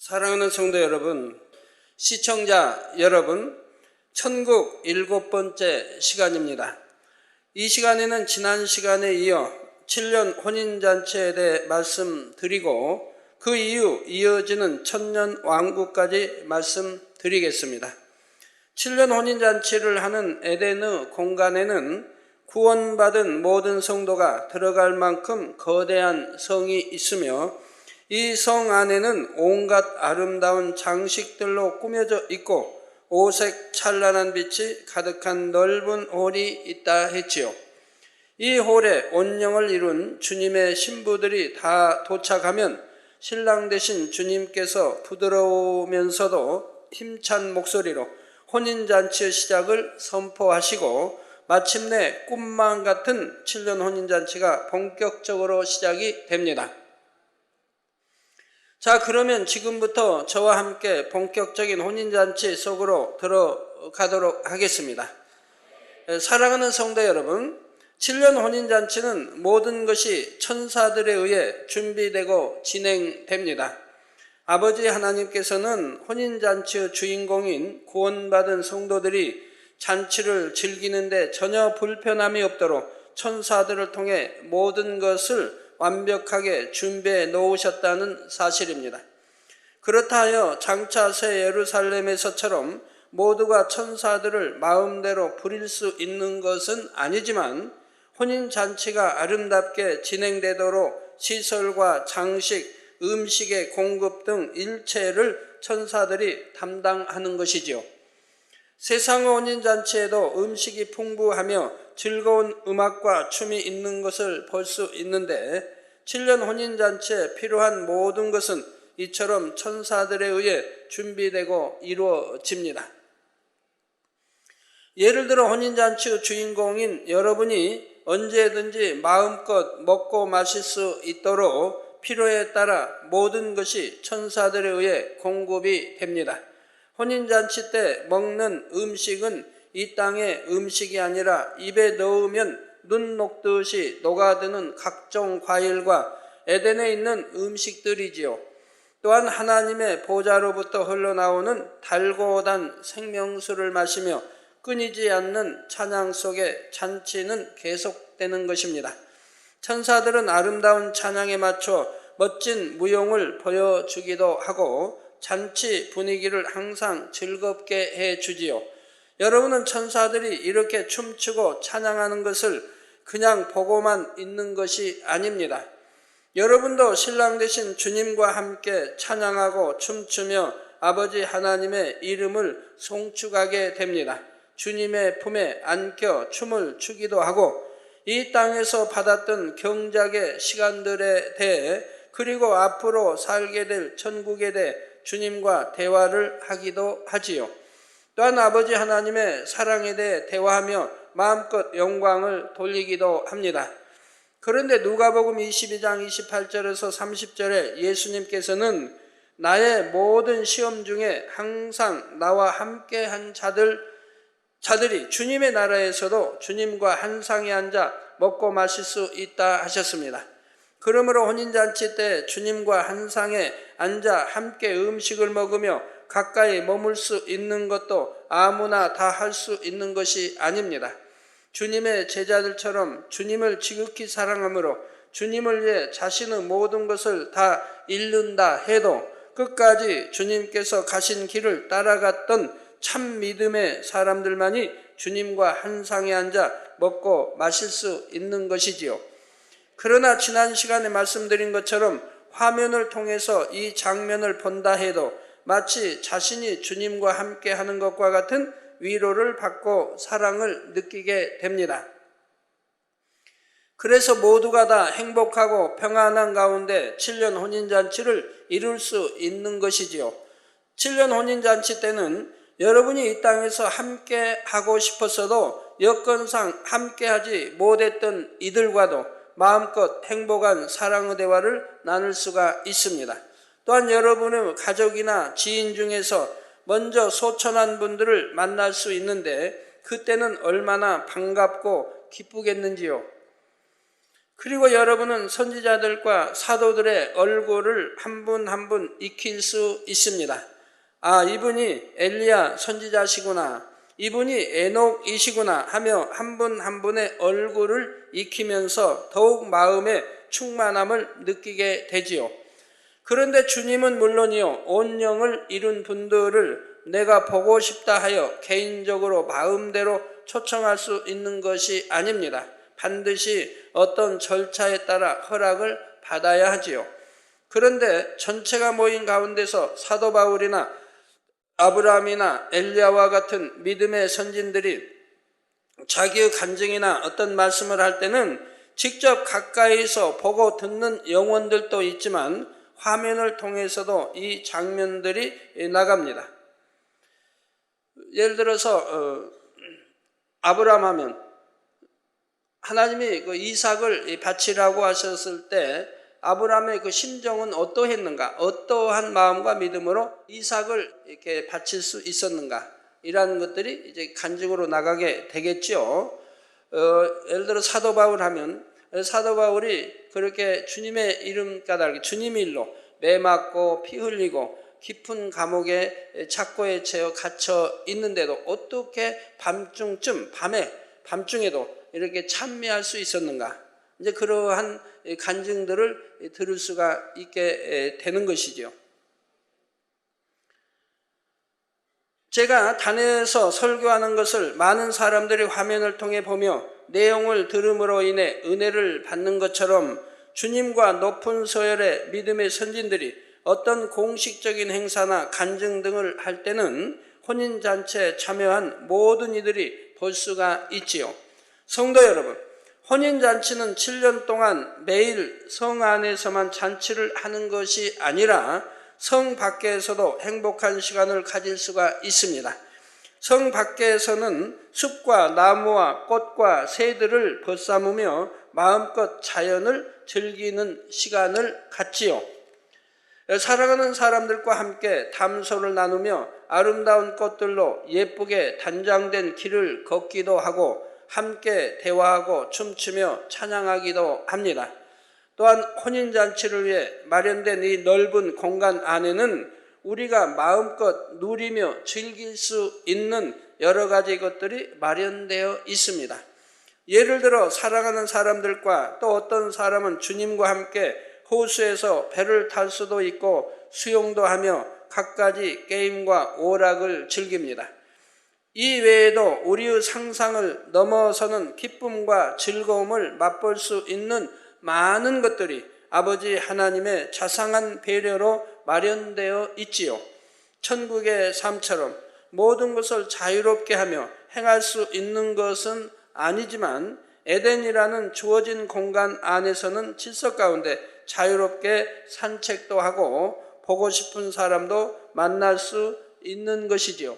사랑하는 성도 여러분, 시청자 여러분, 천국 7번째 시간입니다. 이 시간에는 지난 시간에 이어 7년 혼인잔치에 대해 말씀드리고 그 이후 이어지는 천년 왕국까지 말씀드리겠습니다. 7년 혼인잔치를 하는 에덴의 공간에는 구원받은 모든 성도가 들어갈 만큼 거대한 성이 있으며 이 성 안에는 온갖 아름다운 장식들로 꾸며져 있고 오색 찬란한 빛이 가득한 넓은 홀이 있다 했지요. 이 홀에 온영을 이룬 주님의 신부들이 다 도착하면 신랑 되신 주님께서 부드러우면서도 힘찬 목소리로 혼인잔치의 시작을 선포하시고 마침내 꿈만 같은 7년 혼인잔치가 본격적으로 시작이 됩니다. 자, 그러면 지금부터 저와 함께 본격적인 혼인잔치 속으로 들어가도록 하겠습니다. 사랑하는 성도 여러분, 7년 혼인잔치는 모든 것이 천사들에 의해 준비되고 진행됩니다. 아버지 하나님께서는 혼인잔치의 주인공인 구원받은 성도들이 잔치를 즐기는데 전혀 불편함이 없도록 천사들을 통해 모든 것을 완벽하게 준비해 놓으셨다는 사실입니다. 그렇다 하여 장차 새 예루살렘에서처럼 모두가 천사들을 마음대로 부릴 수 있는 것은 아니지만 혼인잔치가 아름답게 진행되도록 시설과 장식, 음식의 공급 등 일체를 천사들이 담당하는 것이지요. 세상의 혼인잔치에도 음식이 풍부하며 즐거운 음악과 춤이 있는 것을 볼 수 있는데 7년 혼인잔치에 필요한 모든 것은 이처럼 천사들에 의해 준비되고 이루어집니다. 예를 들어 혼인잔치의 주인공인 여러분이 언제든지 마음껏 먹고 마실 수 있도록 필요에 따라 모든 것이 천사들에 의해 공급이 됩니다. 혼인잔치 때 먹는 음식은 이 땅의 음식이 아니라 입에 넣으면 눈 녹듯이 녹아드는 각종 과일과 에덴에 있는 음식들이지요. 또한 하나님의 보좌로부터 흘러나오는 달고 단 생명수를 마시며 끊이지 않는 찬양 속에 잔치는 계속되는 것입니다. 천사들은 아름다운 찬양에 맞춰 멋진 무용을 보여주기도 하고 잔치 분위기를 항상 즐겁게 해주지요. 여러분은 천사들이 이렇게 춤추고 찬양하는 것을 그냥 보고만 있는 것이 아닙니다. 여러분도 신랑 되신 주님과 함께 찬양하고 춤추며 아버지 하나님의 이름을 송축하게 됩니다. 주님의 품에 안겨 춤을 추기도 하고 이 땅에서 받았던 경작의 시간들에 대해 그리고 앞으로 살게 될 천국에 대해 주님과 대화를 하기도 하지요. 또한 아버지 하나님의 사랑에 대해 대화하며 마음껏 영광을 돌리기도 합니다. 그런데 누가복음 22장 28절에서 30절에 예수님께서는 나의 모든 시험 중에 항상 나와 함께한 자들이 주님의 나라에서도 주님과 한 상에 앉아 먹고 마실 수 있다 하셨습니다. 그러므로 혼인잔치 때 주님과 한 상에 앉아 함께 음식을 먹으며 가까이 머물 수 있는 것도 아무나 다 할 수 있는 것이 아닙니다. 주님의 제자들처럼 주님을 지극히 사랑함으로 주님을 위해 자신의 모든 것을 다 잃는다 해도 끝까지 주님께서 가신 길을 따라갔던 참 믿음의 사람들만이 주님과 한 상에 앉아 먹고 마실 수 있는 것이지요. 그러나 지난 시간에 말씀드린 것처럼 화면을 통해서 이 장면을 본다 해도 마치 자신이 주님과 함께 하는 것과 같은 위로를 받고 사랑을 느끼게 됩니다. 그래서 모두가 다 행복하고 평안한 가운데 7년 혼인잔치를 이룰 수 있는 것이지요. 7년 혼인잔치 때는 여러분이 이 땅에서 함께 하고 싶었어도 여건상 함께 하지 못했던 이들과도 마음껏 행복한 사랑의 대화를 나눌 수가 있습니다. 또한 여러분의 가족이나 지인 중에서 먼저 소천한 분들을 만날 수 있는데 그때는 얼마나 반갑고 기쁘겠는지요. 그리고 여러분은 선지자들과 사도들의 얼굴을 한 분 한 분 익힐 수 있습니다. 아, 이분이 엘리야 선지자시구나, 이분이 에녹이시구나 하며 한 분 한 분의 얼굴을 익히면서 더욱 마음의 충만함을 느끼게 되지요. 그런데 주님은 물론이요, 온 영을 이룬 분들을 내가 보고 싶다 하여 개인적으로 마음대로 초청할 수 있는 것이 아닙니다. 반드시 어떤 절차에 따라 허락을 받아야 하지요. 그런데 전체가 모인 가운데서 사도 바울이나 아브라함이나 엘리야와 같은 믿음의 선진들이 자기의 간증이나 어떤 말씀을 할 때는 직접 가까이서 보고 듣는 영혼들도 있지만 화면을 통해서도 이 장면들이 나갑니다. 예를 들어서 아브라함 하면 하나님이 그 이삭을 바치라고 하셨을 때 아브라함의 그 심정은 어떠했는가, 어떠한 마음과 믿음으로 이삭을 이렇게 바칠 수 있었는가, 이라는 것들이 이제 간증으로 나가게 되겠죠. 예를 들어 사도 바울 하면 사도 바울이 그렇게 주님의 이름 까닭에 주님 일로 매 맞고 피 흘리고 깊은 감옥에 착고에 채여 갇혀 있는데도 어떻게 밤중에도 이렇게 찬미할 수 있었는가, 이제 그러한 간증들을 들을 수가 있게 되는 것이죠. 제가 단에서 설교하는 것을 많은 사람들이 화면을 통해 보며 내용을 들음으로 인해 은혜를 받는 것처럼 주님과 높은 서열의 믿음의 선진들이 어떤 공식적인 행사나 간증 등을 할 때는 혼인잔치에 참여한 모든 이들이 볼 수가 있지요. 성도 여러분, 혼인잔치는 7년 동안 매일 성 안에서만 잔치를 하는 것이 아니라 성 밖에서도 행복한 시간을 가질 수가 있습니다. 성 밖에서는 숲과 나무와 꽃과 새들을 벗삼으며 마음껏 자연을 즐기는 시간을 갖지요. 사랑하는 사람들과 함께 담소를 나누며 아름다운 꽃들로 예쁘게 단장된 길을 걷기도 하고 함께 대화하고 춤추며 찬양하기도 합니다. 또한 혼인잔치를 위해 마련된 이 넓은 공간 안에는 우리가 마음껏 누리며 즐길 수 있는 여러 가지 것들이 마련되어 있습니다. 예를 들어 사랑하는 사람들과 또 어떤 사람은 주님과 함께 호수에서 배를 탈 수도 있고 수영도 하며 갖가지 게임과 오락을 즐깁니다. 이 외에도 우리의 상상을 넘어서는 기쁨과 즐거움을 맛볼 수 있는 많은 것들이 아버지 하나님의 자상한 배려로 마련되어 있지요. 천국의 삶처럼 모든 것을 자유롭게 하며 행할 수 있는 것은 아니지만 에덴이라는 주어진 공간 안에서는 질서 가운데 자유롭게 산책도 하고 보고 싶은 사람도 만날 수 있는 것이지요.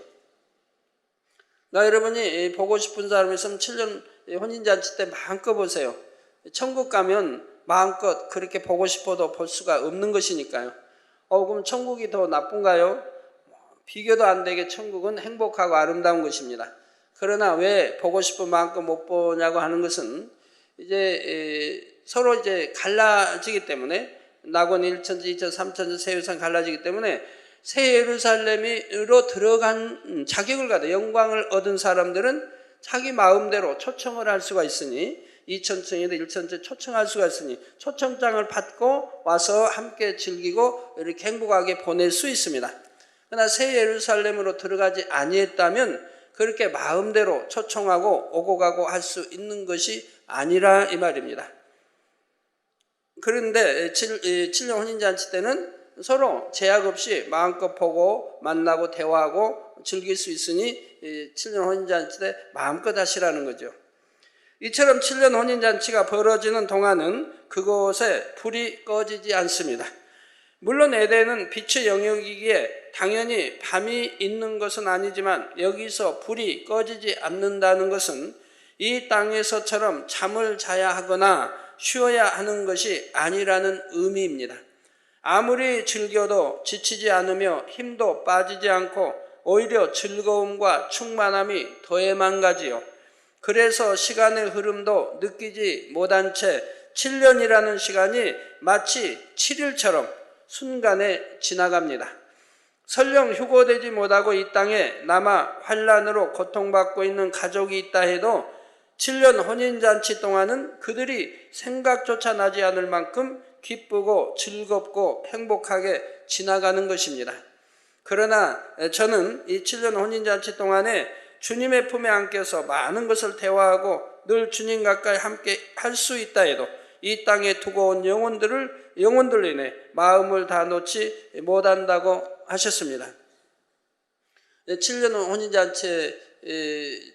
여러분이 보고 싶은 사람이 있으면 7년 혼인잔치 때 마음껏 보세요. 천국 가면 마음껏 그렇게 보고 싶어도 볼 수가 없는 것이니까요. 그럼 천국이 더 나쁜가요? 비교도 안 되게 천국은 행복하고 아름다운 것입니다. 그러나 왜 보고 싶은 마음껏 못 보냐고 하는 것은 이제 서로 이제 갈라지기 때문에 낙원 1천지, 2천, 3천지, 세우산 갈라지기 때문에 새 예루살렘으로 들어간 자격을 가져 영광을 얻은 사람들은 자기 마음대로 초청을 할 수가 있으니 2천층에도 1천층 초청할 수가 있으니 초청장을 받고 와서 함께 즐기고 이렇게 행복하게 보낼 수 있습니다. 그러나 새 예루살렘으로 들어가지 아니했다면 그렇게 마음대로 초청하고 오고 가고 할 수 있는 것이 아니라 이 말입니다. 그런데 7년 혼인잔치 때는 서로 제약 없이 마음껏 보고 만나고 대화하고 즐길 수 있으니 7년 혼인잔치 때 마음껏 하시라는 거죠. 이처럼 7년 혼인잔치가 벌어지는 동안은 그곳에 불이 꺼지지 않습니다. 물론 에덴은 빛의 영역이기에 당연히 밤이 있는 것은 아니지만 여기서 불이 꺼지지 않는다는 것은 이 땅에서처럼 잠을 자야 하거나 쉬어야 하는 것이 아니라는 의미입니다. 아무리 즐겨도 지치지 않으며 힘도 빠지지 않고 오히려 즐거움과 충만함이 더해만 가지요. 그래서 시간의 흐름도 느끼지 못한 채 7년이라는 시간이 마치 7일처럼 순간에 지나갑니다. 설령 휴거되지 못하고 이 땅에 남아 환난으로 고통받고 있는 가족이 있다 해도 7년 혼인잔치 동안은 그들이 생각조차 나지 않을 만큼 기쁘고 즐겁고 행복하게 지나가는 것입니다. 그러나 저는 이 7년 혼인잔치 동안에 주님의 품에 안겨서 많은 것을 대화하고 늘 주님 가까이 함께 할 수 있다 해도 이 땅에 두고 온 영혼들로 인해 마음을 다 놓지 못한다고 하셨습니다. 7년 혼인잔치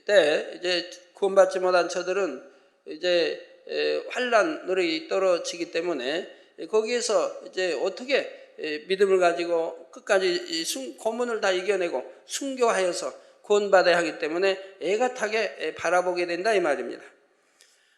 때 이제 구원받지 못한 저들은 이제 환난으로 떨어지기 때문에 거기에서 이제 어떻게 믿음을 가지고 끝까지 고문을 다 이겨내고 순교하여서 구원받아야 하기 때문에 애같하게 바라보게 된다 이 말입니다.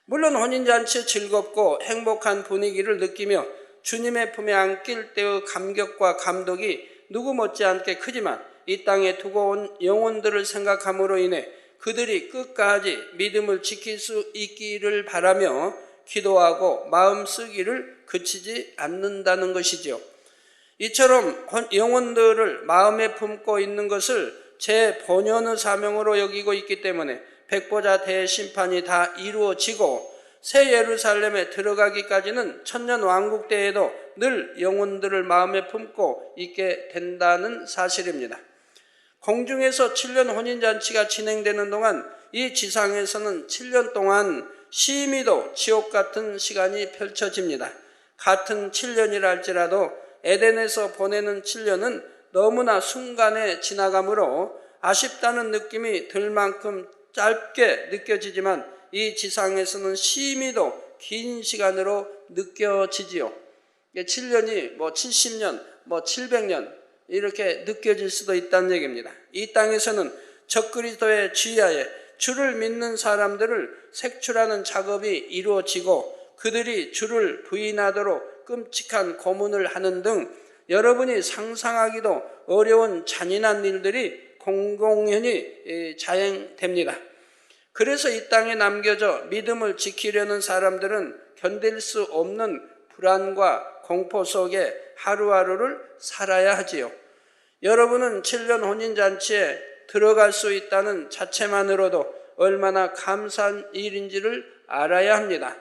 물론 혼인잔치의 즐겁고 행복한 분위기를 느끼며 주님의 품에 안길 때의 감격과 감독이 누구 못지않게 크지만 이 땅에 두고 온 영혼들을 생각함으로 인해 그들이 끝까지 믿음을 지킬 수 있기를 바라며 기도하고 마음 쓰기를 그치지 않는다는 것이지요. 이처럼 영혼들을 마음에 품고 있는 것을 제 본연의 사명으로 여기고 있기 때문에 백보자 대심판이 다 이루어지고 새 예루살렘에 들어가기까지는 천년 왕국 때에도 늘 영혼들을 마음에 품고 있게 된다는 사실입니다. 공중에서 7년 혼인잔치가 진행되는 동안 이 지상에서는 7년 동안 심히도 지옥 같은 시간이 펼쳐집니다. 같은 7년이라 할지라도 에덴에서 보내는 7년은 너무나 순간에 지나가므로 아쉽다는 느낌이 들 만큼 짧게 느껴지지만 이 지상에서는 심히도 긴 시간으로 느껴지지요. 7년이 70년, 700년 이렇게 느껴질 수도 있다는 얘기입니다. 이 땅에서는 적그리스도의 지하에 주를 믿는 사람들을 색출하는 작업이 이루어지고 그들이 주를 부인하도록 끔찍한 고문을 하는 등 여러분이 상상하기도 어려운 잔인한 일들이 공공연히 자행됩니다. 그래서 이 땅에 남겨져 믿음을 지키려는 사람들은 견딜 수 없는 불안과 공포 속에 하루하루를 살아야 하지요. 여러분은 7년 혼인잔치에 들어갈 수 있다는 자체만으로도 얼마나 감사한 일인지를 알아야 합니다.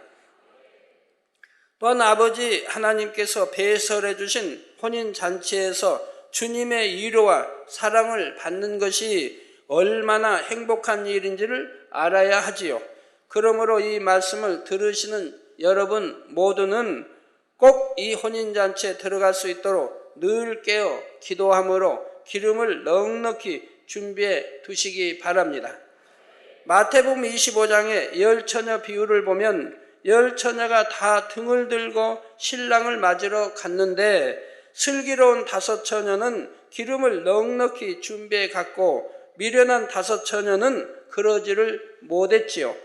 또한 아버지 하나님께서 배설해 주신 혼인잔치에서 주님의 위로와 사랑을 받는 것이 얼마나 행복한 일인지를 알아야 하지요. 그러므로 이 말씀을 들으시는 여러분 모두는 꼭 이 혼인잔치에 들어갈 수 있도록 늘 깨어 기도함으로 기름을 넉넉히 준비해 두시기 바랍니다. 마태복음 25장의 열 처녀 비유를 보면 열 처녀가 다 등을 들고 신랑을 맞으러 갔는데 슬기로운 5 처녀는 기름을 넉넉히 준비해 갔고 미련한 5 처녀는 그러지를 못했지요.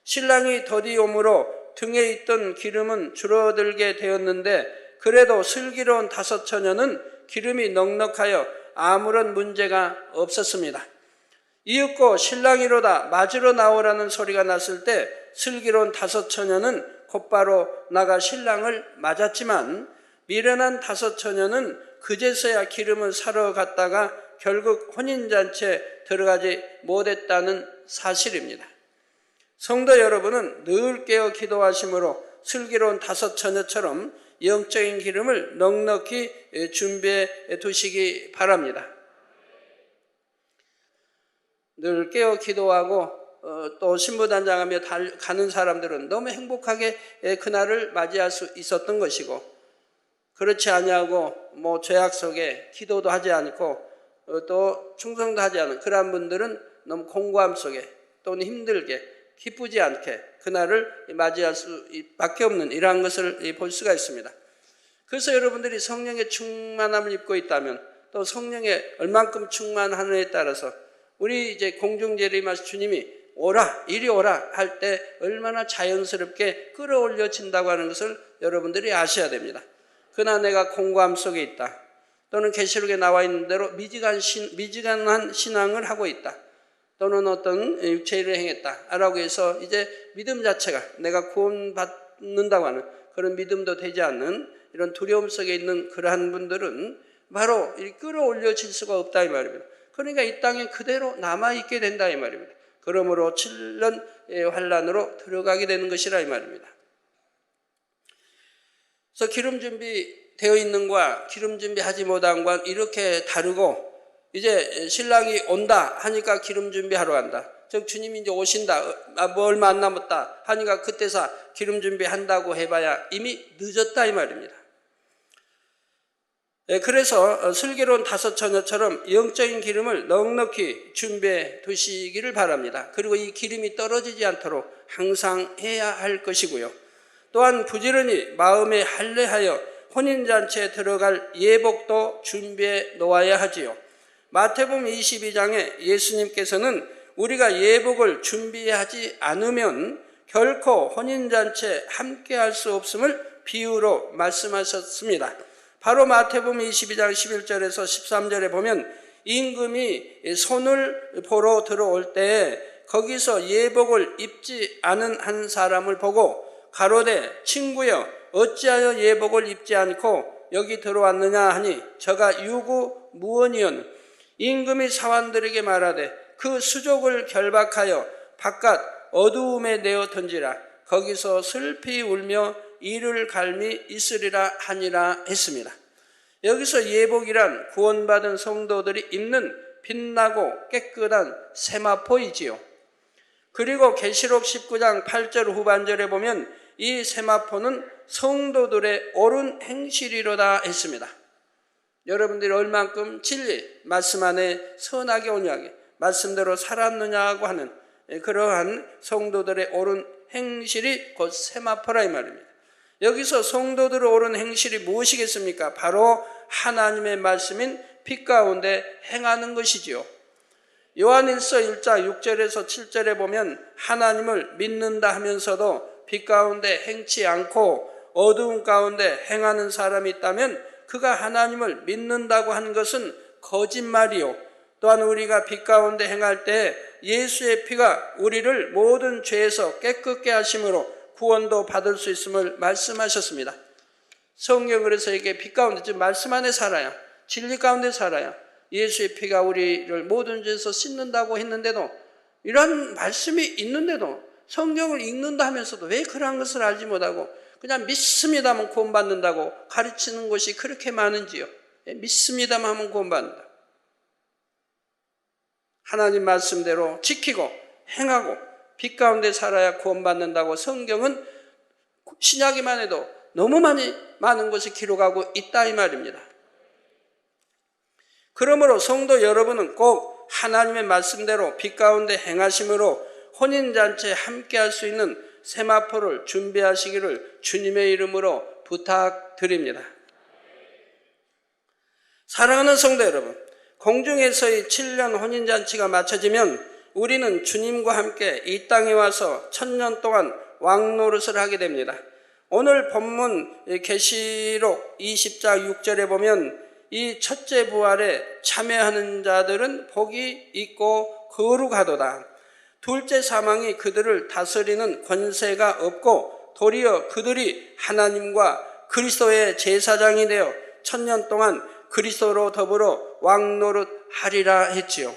신랑이 더디 오므로 등에 있던 기름은 줄어들게 되었는데 그래도 슬기로운 5 처녀는 기름이 넉넉하여 아무런 문제가 없었습니다. 이윽고 신랑이로다 맞으러 나오라는 소리가 났을 때 슬기로운 5 처녀는 곧바로 나가 신랑을 맞았지만 미련한 5 처녀는 그제서야 기름을 사러 갔다가 결국 혼인잔치에 들어가지 못했다는 사실입니다. 성도 여러분은 늘 깨어 기도하심으로 슬기로운 5 처녀처럼 영적인 기름을 넉넉히 준비해 두시기 바랍니다. 늘 깨어 기도하고 또 신부단장하며 가는 사람들은 너무 행복하게 그날을 맞이할 수 있었던 것이고 그렇지 아니하고 죄악 속에 기도도 하지 않고 또 충성도 하지 않은 그러한 분들은 너무 공고함 속에 또는 힘들게 기쁘지 않게 그날을 맞이할 수밖에 없는 이러한 것을 볼 수가 있습니다. 그래서 여러분들이 성령의 충만함을 입고 있다면 또 성령의 얼만큼 충만하느냐에 따라서 우리 이제 공중재림하신 주님이 오라 이리 오라 할 때 얼마나 자연스럽게 끌어올려진다고 하는 것을 여러분들이 아셔야 됩니다. 그러나 내가 공고함 속에 있다 또는 계시록에 나와 있는 대로 미지근한 신앙을 하고 있다 또는 어떤 육체일을 행했다 라고 해서 이제 믿음 자체가 내가 구원받 받는다고 하는 그런 믿음도 되지 않는 이런 두려움 속에 있는 그러한 분들은 바로 끌어올려질 수가 없다 이 말입니다. 그러니까 이 땅에 그대로 남아있게 된다 이 말입니다. 그러므로 7년의 환란으로 들어가게 되는 것이라 이 말입니다. 그래서 기름 준비되어 있는과 기름 준비하지 못한과 이렇게 다르고, 이제 신랑이 온다 하니까 기름 준비하러 간다. 즉 주님이 이제 오신다, 뭐 얼마 안 남았다 하니까 그때서 기름 준비한다고 해봐야 이미 늦었다 이 말입니다. 그래서 슬기로운 다섯 처녀처럼 영적인 기름을 넉넉히 준비해 두시기를 바랍니다. 그리고 이 기름이 떨어지지 않도록 항상 해야 할 것이고요. 또한 부지런히 마음에 할례하여 혼인잔치에 들어갈 예복도 준비해 놓아야 하지요. 마태복음 22장에 예수님께서는 우리가 예복을 준비하지 않으면 결코 혼인잔치에 함께할 수 없음을 비유로 말씀하셨습니다. 바로 마태복음 22장 11절에서 13절에 보면 임금이 손을 보러 들어올 때 거기서 예복을 입지 않은 한 사람을 보고 가로되 친구여 어찌하여 예복을 입지 않고 여기 들어왔느냐 하니 저가 유구무원이었노. 임금이 사환들에게 말하되 그 수족을 결박하여 바깥 어두움에 내어 던지라. 거기서 슬피 울며 이를 갈미 있으리라 하니라 했습니다. 여기서 예복이란 구원받은 성도들이 입는 빛나고 깨끗한 세마포이지요. 그리고 계시록 19장 8절 후반절에 보면 이 세마포는 성도들의 옳은 행실이로다 했습니다. 여러분들이 얼만큼 진리, 말씀 안에 선하게 온유하게 말씀대로 살았느냐고 하는 그러한 성도들의 옳은 행실이 곧 세마포라 이 말입니다. 여기서 성도들의 옳은 행실이 무엇이겠습니까? 바로 하나님의 말씀인 빛 가운데 행하는 것이지요. 요한일서 1장 6절에서 7절에 보면 하나님을 믿는다 하면서도 빛 가운데 행치 않고 어두운 가운데 행하는 사람이 있다면 그가 하나님을 믿는다고 하는 것은 거짓말이요. 또한 우리가 빛 가운데 행할 때 예수의 피가 우리를 모든 죄에서 깨끗게 하심으로 구원도 받을 수 있음을 말씀하셨습니다. 성경 그래서 이게 빛 가운데, 즉 말씀 안에 살아야, 진리 가운데 살아야 예수의 피가 우리를 모든 죄에서 씻는다고 했는데도, 이런 말씀이 있는데도 성경을 읽는다 하면서도 왜 그러한 것을 알지 못하고 그냥 믿습니다만 구원받는다고 가르치는 것이 그렇게 많은지요. 믿습니다만 하면 구원받는다. 하나님 말씀대로 지키고 행하고 빛 가운데 살아야 구원받는다고 성경은 신약에만 해도 너무 많은 것이 기록하고 있다 이 말입니다. 그러므로 성도 여러분은 꼭 하나님의 말씀대로 빛 가운데 행하심으로 혼인잔치에 함께할 수 있는 세마포를 준비하시기를 주님의 이름으로 부탁드립니다. 사랑하는 성도 여러분, 공중에서의 7년 혼인잔치가 마쳐지면 우리는 주님과 함께 이 땅에 와서 1000년 동안 왕노릇을 하게 됩니다. 오늘 본문 계시록 20장 6절에 보면 이 첫째 부활에 참여하는 자들은 복이 있고 거룩하도다. 둘째 사망이 그들을 다스리는 권세가 없고 도리어 그들이 하나님과 그리스도의 제사장이 되어 1000년 동안 그리스도로 더불어 왕노릇 하리라 했지요.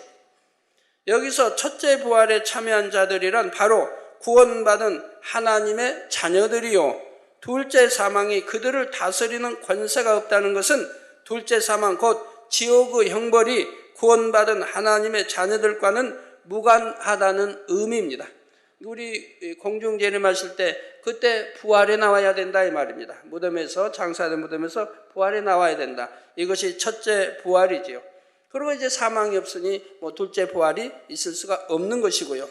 여기서 첫째 부활에 참여한 자들이란 바로 구원받은 하나님의 자녀들이요. 둘째 사망이 그들을 다스리는 권세가 없다는 것은 둘째 사망 곧 지옥의 형벌이 구원받은 하나님의 자녀들과는 무관하다는 의미입니다. 우리 공중 재림하실 때 그때 부활에 나와야 된다 이 말입니다. 무덤에서, 장사된 무덤에서 부활에 나와야 된다. 이것이 첫째 부활이지요. 그리고 이제 사망이 없으니 둘째 부활이 있을 수가 없는 것이고요.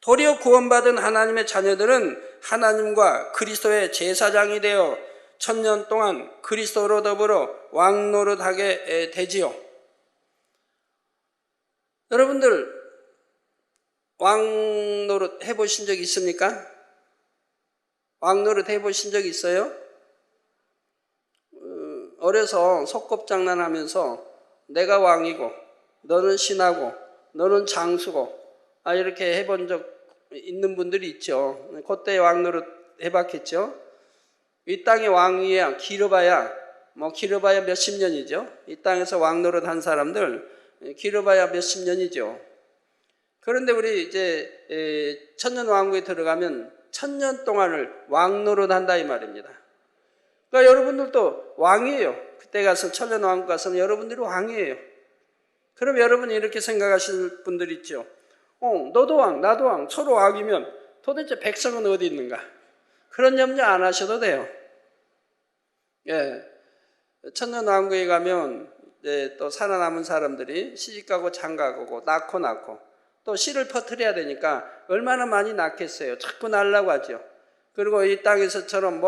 도리어 구원받은 하나님의 자녀들은 하나님과 그리스도의 제사장이 되어 1000년 동안 그리스도로 더불어 왕노릇하게 되지요. 여러분들 왕노릇 해보신 적 있습니까? 왕노릇 해보신 적 있어요? 어려서 속곱장난하면서 내가 왕이고 너는 신하고 너는 장수고 이렇게 해본 적 있는 분들이 있죠. 그때 왕노릇 해봤겠죠. 이 땅의 왕이야 길어봐야 몇십 년이죠. 이 땅에서 왕노릇 한 사람들 길어봐야 몇십 년이죠. 그런데 우리 이제 천년왕국에 들어가면 1000년 동안을 왕노릇 한다 이 말입니다. 그러니까 여러분들도 왕이에요. 그때 가서 천년왕국 가서는 여러분들이 왕이에요. 그럼 여러분이 이렇게 생각하실 분들 있죠. 너도 왕, 나도 왕, 서로 왕이면 도대체 백성은 어디 있는가? 그런 염려 안 하셔도 돼요. 예, 천년왕국에 가면 또 살아남은 사람들이 시집가고 장가가고 낳고 또 씨를 퍼뜨려야 되니까 얼마나 많이 낳겠어요. 자꾸 낳으려고 하죠. 그리고 이 땅에서처럼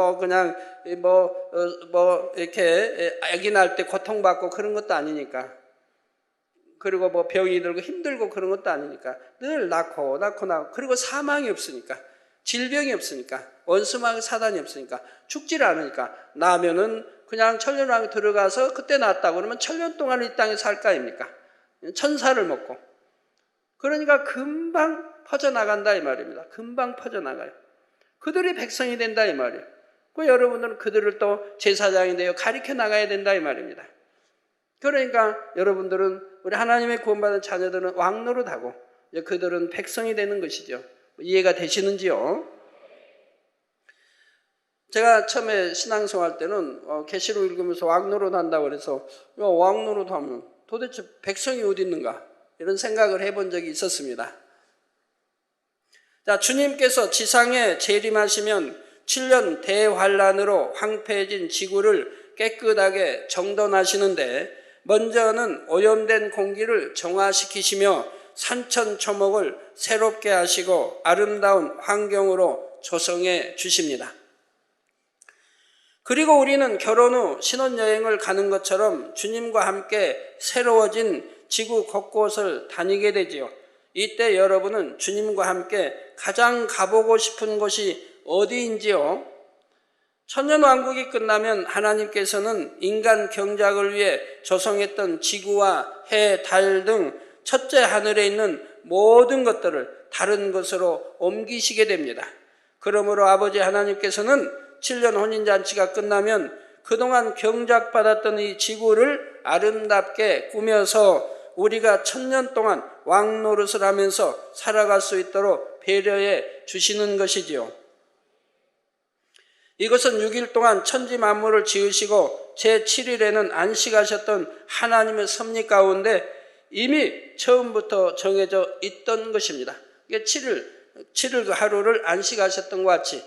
이렇게 아기 낳을 때 고통받고 그런 것도 아니니까. 그리고 병이 들고 힘들고 그런 것도 아니니까 늘 낳고 그리고 사망이 없으니까, 질병이 없으니까, 원수마귀 사단이 없으니까, 죽지를 않으니까 나면은 그냥 천년왕국에 들어가서 그때 낳았다고 그러면 천년 동안 이 땅에 살 거 아닙니까? 천사를 먹고. 그러니까 금방 퍼져나간다 이 말입니다. 금방 퍼져나가요. 그들이 백성이 된다 이 말이에요. 여러분들은 그들을 또 제사장이 되어 가르쳐 나가야 된다 이 말입니다. 그러니까 여러분들은, 우리 하나님의 구원받은 자녀들은 왕노릇하고 그들은 백성이 되는 것이죠. 이해가 되시는지요? 제가 처음에 신앙생활 때는 계시록 읽으면서 왕노릇 한다고 그래서 왕노릇 하면 도대체 백성이 어디 있는가 이런 생각을 해본 적이 있었습니다. 자, 주님께서 지상에 재림하시면 7년 대환란으로 황폐해진 지구를 깨끗하게 정돈하시는데 먼저는 오염된 공기를 정화시키시며 산천초목을 새롭게 하시고 아름다운 환경으로 조성해 주십니다. 그리고 우리는 결혼 후 신혼여행을 가는 것처럼 주님과 함께 새로워진 지구 곳곳을 다니게 되지요. 이때 여러분은 주님과 함께 가장 가보고 싶은 곳이 어디인지요? 천년왕국이 끝나면 하나님께서는 인간 경작을 위해 조성했던 지구와 해, 달 등 첫째 하늘에 있는 모든 것들을 다른 곳으로 옮기시게 됩니다. 그러므로 아버지 하나님께서는 7년 혼인잔치가 끝나면 그동안 경작받았던 이 지구를 아름답게 꾸며서 우리가 1000년 동안 왕노릇을 하면서 살아갈 수 있도록 배려해 주시는 것이지요. 이것은 6일 동안 천지 만물을 지으시고 제7일에는 안식하셨던 하나님의 섭리 가운데 이미 처음부터 정해져 있던 것입니다. 이게 7일 그 하루를 안식하셨던 것 같이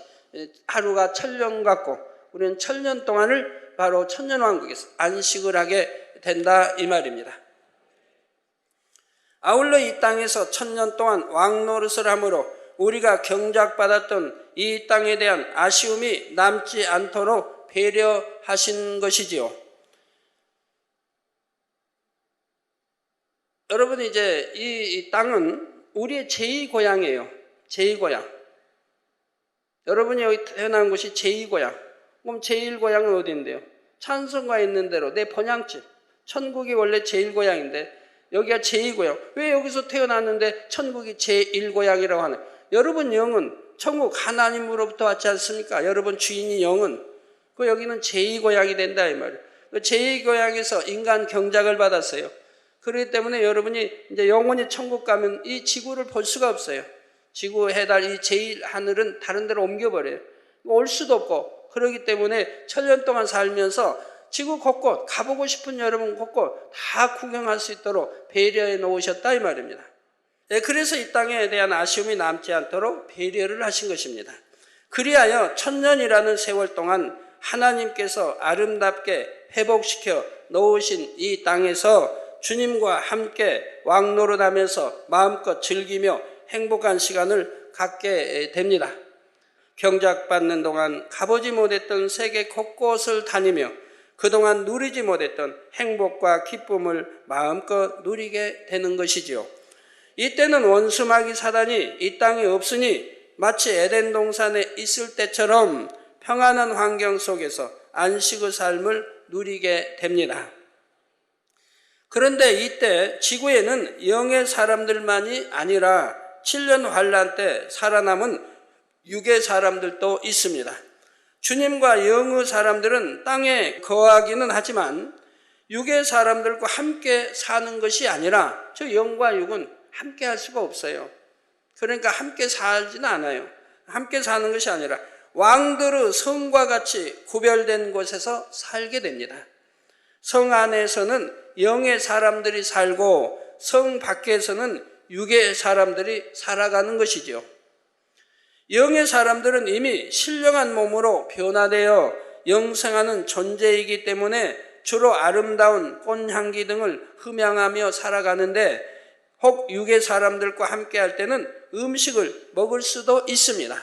하루가 1000년 같고 우리는 1000년 동안을 바로 천년왕국에서 안식을 하게 된다 이 말입니다. 아울러 이 땅에서 1000년 동안 왕노릇을 함으로 우리가 경작받았던 이 땅에 대한 아쉬움이 남지 않도록 배려하신 것이지요. 여러분, 이제 이 땅은 우리의 제2고향이에요. 제2고향. 여러분이 여기 태어난 곳이 제2고향. 그럼 제1고향은 어디인데요? 찬송가에 있는 대로 내 본향집. 천국이 원래 제1고향인데 여기가 제2고향. 왜 여기서 태어났는데 천국이 제1고향이라고 하나요? 여러분 영은 천국 하나님으로부터 왔지 않습니까? 여러분 주인이 영은 여기는 제2고향이 된다 이 말이에요. 제2고향에서 인간 경작을 받았어요. 그렇기 때문에 여러분이 이제 영원히 천국 가면 이 지구를 볼 수가 없어요. 지구, 해달, 이 제1하늘은 다른 데로 옮겨버려요. 올 수도 없고. 그렇기 때문에 1000년 동안 살면서 지구 곳곳, 가보고 싶은 여러분 곳곳 다 구경할 수 있도록 배려해 놓으셨다 이 말입니다. 네, 그래서 이 땅에 대한 아쉬움이 남지 않도록 배려를 하신 것입니다. 그리하여 1000년이라는 세월 동안 하나님께서 아름답게 회복시켜 놓으신 이 땅에서 주님과 함께 왕노릇하면서 마음껏 즐기며 행복한 시간을 갖게 됩니다. 경작받는 동안 가보지 못했던 세계 곳곳을 다니며 그동안 누리지 못했던 행복과 기쁨을 마음껏 누리게 되는 것이지요. 이때는 원수마귀 사단이 이 땅에 없으니 마치 에덴 동산에 있을 때처럼 평안한 환경 속에서 안식의 삶을 누리게 됩니다. 그런데 이때 지구에는 영의 사람들만이 아니라 7년 환란 때 살아남은 육의 사람들도 있습니다. 주님과 영의 사람들은 땅에 거하기는 하지만 육의 사람들과 함께 사는 것이 아니라 저 영과 육은 함께 할 수가 없어요. 그러니까 함께 살지는 않아요. 함께 사는 것이 아니라 왕들의 성과 같이 구별된 곳에서 살게 됩니다. 성 안에서는 영의 사람들이 살고 성 밖에서는 육의 사람들이 살아가는 것이죠. 영의 사람들은 이미 신령한 몸으로 변화되어 영생하는 존재이기 때문에 주로 아름다운 꽃향기 등을 흠양하며 살아가는데 혹 육의 사람들과 함께 할 때는 음식을 먹을 수도 있습니다.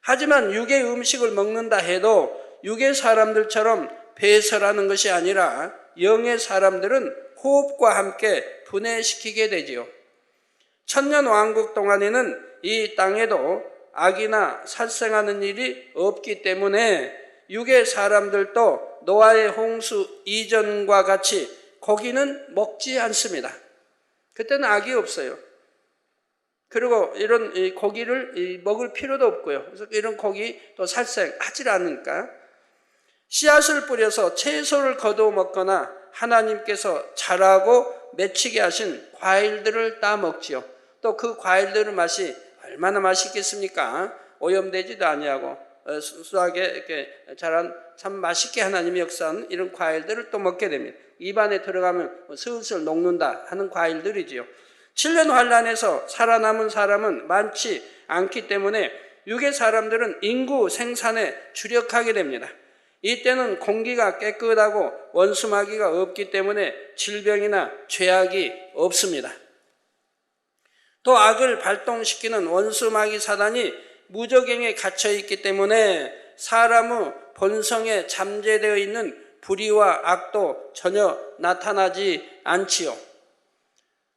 하지만 육의 음식을 먹는다 해도 육의 사람들처럼 배설하는 것이 아니라 영의 사람들은 호흡과 함께 분해시키게 되지요. 천년 왕국 동안에는 이 땅에도 악이나 살생하는 일이 없기 때문에 육의 사람들도 노아의 홍수 이전과 같이 고기는 먹지 않습니다. 그때는 악이 없어요. 그리고 이런 고기를 먹을 필요도 없고요. 그래서 이런 고기 또 살생하지 않으니까 씨앗을 뿌려서 채소를 거두어 먹거나 하나님께서 자라고 맺히게 하신 과일들을 따 먹지요. 또 그 과일들의 맛이 얼마나 맛있겠습니까? 오염되지도 아니하고 수수하게 이렇게 자란 참 맛있게 하나님이 역사한 이런 과일들을 또 먹게 됩니다. 입안에 들어가면 슬슬 녹는다 하는 과일들이지요. 7년 환란에서 살아남은 사람은 많지 않기 때문에 육의 사람들은 인구 생산에 주력하게 됩니다. 이때는 공기가 깨끗하고 원수마귀가 없기 때문에 질병이나 죄악이 없습니다. 또 악을 발동시키는 원수마귀 사단이 무저갱에 갇혀 있기 때문에 사람의 본성에 잠재되어 있는 불의와 악도 전혀 나타나지 않지요.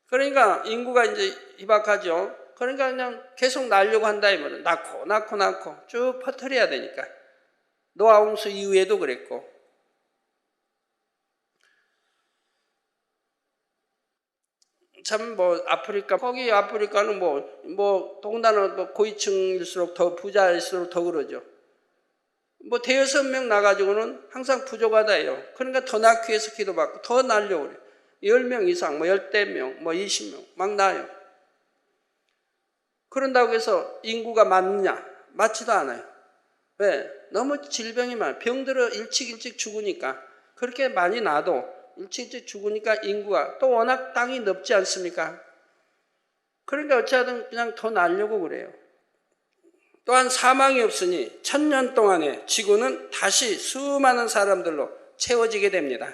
그러니까 인구가 이제 희박하죠. 그러니까 그냥 계속 낳으려고 한다 이 말은 낳고 쭉 퍼뜨려야 되니까. 노아 홍수 이후에도 그랬고. 참 아프리카 거기 아프리카는 동남아 고위층일수록 더 부자일수록 더 그러죠. 대여섯 명 나가지고는 항상 부족하다예요. 그러니까 더 낳기 위해서 기도받고 더 낳으려고 그래요. 10명 이상, 10명, 20명 막 낳아요. 그런다고 해서 인구가 많느냐? 많지도 않아요. 왜? 너무 질병이 많아요. 병들어 일찍 죽으니까. 그렇게 많이 낳아도 일찍 죽으니까 인구가 또 워낙 땅이 넓지 않습니까? 그러니까 어찌하든 그냥 더 낳으려고 그래요. 또한 사망이 없으니 1000년 동안에 지구는 다시 수많은 사람들로 채워지게 됩니다.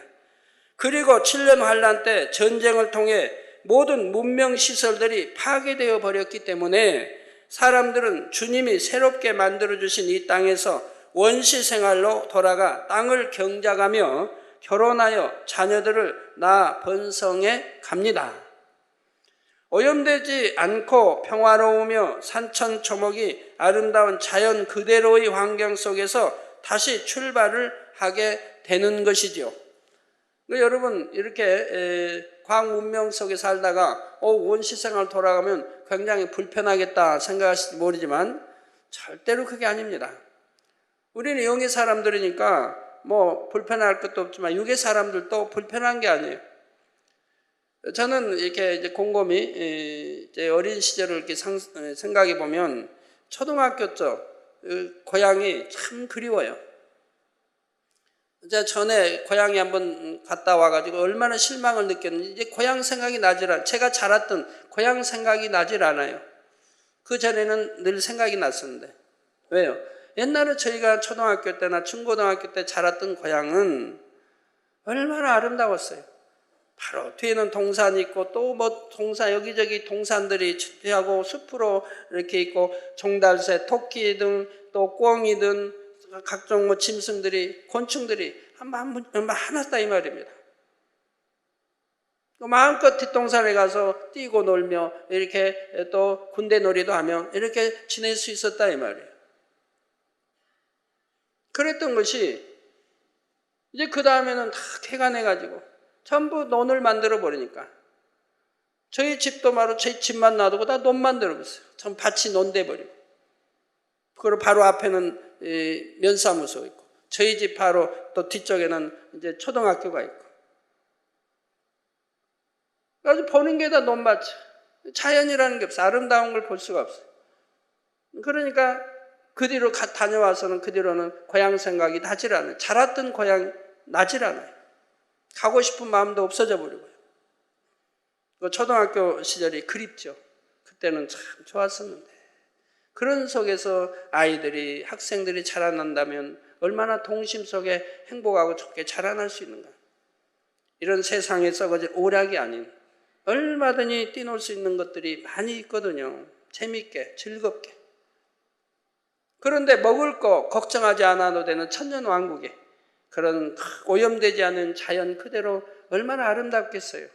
그리고 7년 환란 때 전쟁을 통해 모든 문명시설들이 파괴되어 버렸기 때문에 사람들은 주님이 새롭게 만들어주신 이 땅에서 원시생활로 돌아가 땅을 경작하며 결혼하여 자녀들을 낳아 번성해 갑니다. 오염되지 않고 평화로우며 산천초목이 아름다운 자연 그대로의 환경 속에서 다시 출발을 하게 되는 것이죠. 여러분 이렇게 과학 문명 속에 살다가 원시생활 돌아가면 굉장히 불편하겠다 생각하실지 모르지만 절대로 그게 아닙니다. 우리는 영의 사람들이니까 불편할 것도 없지만 육의 사람들도 불편한 게 아니에요. 저는 이렇게 이제 곰곰이 이제 어린 시절을 이렇게 생각해 보면 초등학교 때 고향이 참 그리워요. 제가 전에 고향에 한번 갔다 와가지고 얼마나 실망을 느꼈는지 이제 고향 생각이 나질 않아요. 제가 자랐던 고향 생각이 나질 않아요. 그 전에는 늘 생각이 났었는데. 왜요? 옛날에 저희가 초등학교 때나 중고등학교 때 자랐던 고향은 얼마나 아름다웠어요. 바로 뒤에는 동산이 있고 또 동산 여기저기 동산들이 하고 숲으로 이렇게 있고 종달새, 토끼 등 또 꿩이 등 각종 짐승들이 곤충들이 많았다 이 말입니다. 마음껏 뒷동산에 가서 뛰고 놀며 이렇게 또 군대 놀이도 하며 이렇게 지낼 수 있었다 이 말이에요. 그랬던 것이 이제 그 다음에는 다 개간해가지고 전부 논을 만들어 버리니까 저희 집도 바로 저희 집만 놔두고 다 논만 들어봤어요. 전 밭이 논돼 버리고. 그리고 바로 앞에는 면사무소 있고, 저희 집 바로 또 뒤쪽에는 이제 초등학교가 있고. 그래서 보는 게 다 논밭이. 자연이라는 게 없어요. 아름다운 걸 볼 수가 없어요. 그러니까 그 뒤로 다녀와서는 그 뒤로는 고향 생각이 나질 않아요. 자랐던 고향 나질 않아요. 가고 싶은 마음도 없어져 버리고요. 초등학교 시절이 그립죠. 그때는 참 좋았었는데. 그런 속에서 아이들이, 학생들이 자라난다면 얼마나 동심 속에 행복하고 좋게 자라날 수 있는가. 이런 세상에 썩어질 오락이 아닌 얼마든지 뛰놀 수 있는 것들이 많이 있거든요. 재밌게, 즐겁게. 그런데 먹을 거 걱정하지 않아도 되는 천년왕국에 그런 오염되지 않은 자연 그대로 얼마나 아름답겠어요.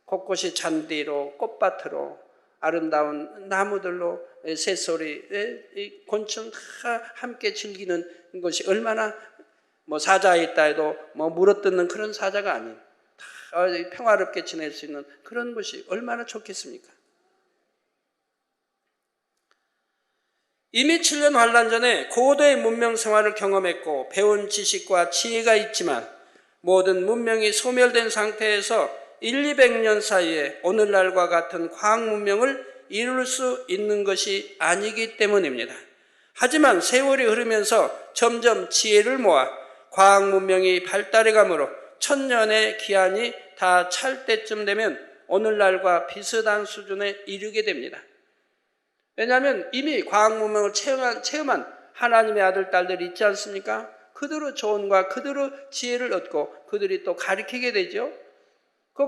곳곳이 잔디로, 꽃밭으로, 아름다운 나무들로, 새소리, 곤충 다 함께 즐기는 것이 얼마나 사자에 있다 해도 물어뜯는 그런 사자가 아닌 다 평화롭게 지낼 수 있는 그런 것이 얼마나 좋겠습니까? 이미 7년 환란 전에 고도의 문명 생활을 경험했고 배운 지식과 지혜가 있지만 모든 문명이 소멸된 상태에서 200년 사이에 오늘날과 같은 과학 문명을 이룰 수 있는 것이 아니기 때문입니다. 하지만 세월이 흐르면서 점점 지혜를 모아 과학 문명이 발달해 가므로 1000년의 기한이 다 찰 때쯤 되면 오늘날과 비슷한 수준에 이르게 됩니다. 왜냐하면 이미 과학 문명을 체험한 하나님의 아들, 딸들이 있지 않습니까? 그대로 조언과 그대로 지혜를 얻고 그들이 또 가르치게 되죠.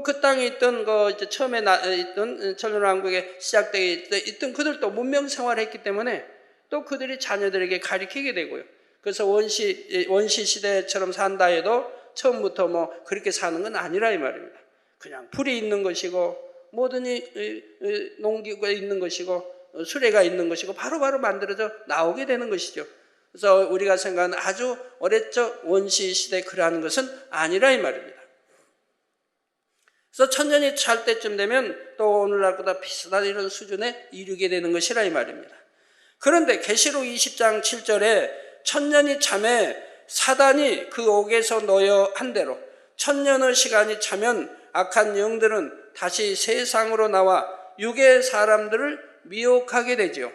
그 땅에 있던 이제 처음에 있던 천년왕국에 시작되어 있던 그들도 문명 생활을 했기 때문에 또 그들이 자녀들에게 가르치게 되고요. 그래서 원시 시대처럼 산다 해도 처음부터 그렇게 사는 건 아니라 이 말입니다. 그냥 불이 있는 것이고 모든 농기가 있는 것이고 수레가 있는 것이고 바로바로 만들어져 나오게 되는 것이죠. 그래서 우리가 생각하는 아주 오래적 원시 시대 그러한 것은 아니라 이 말입니다. 그래서 1000년이 찰 때쯤 되면 또 오늘날보다 비슷한 이런 수준에 이르게 되는 것이라 이 말입니다. 그런데 계시록 20장 7절에 1000년이 참에 사단이 그 옥에서 놓여 한 대로 1000년의 시간이 차면 악한 영들은 다시 세상으로 나와 육의 사람들을 미혹하게 되죠.